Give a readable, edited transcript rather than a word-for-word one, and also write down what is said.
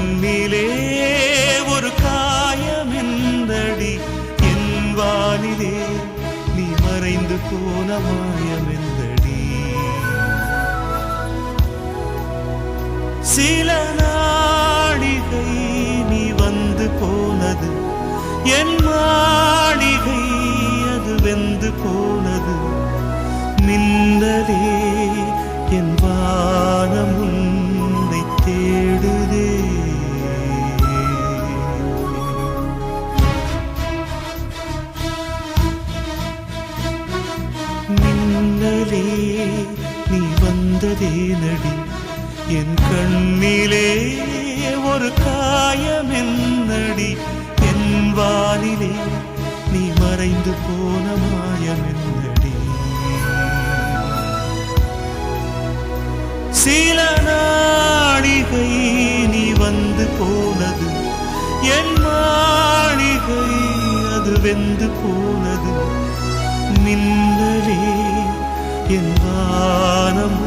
கண்ணிலே ஒரு காயமெந்தடி என் வானிலே நீ மறைந்து போன மாயமெந்தடி சில நாடிகை நீ வந்து போனது என் மாளிகை அது வெந்து போனது மின்னலே என் வானம் உன்னை தேடுதே மின்னலே நீ வந்ததே நடி என் கண்ணிலே ஒரு காயமென்னடி என் வானிலே நீ மறைந்து போன மாயமென்னடி சில நாளிகை நீ வந்து போனது என் மாளிகை அது வெந்து போனது மின்னலே என் வானம்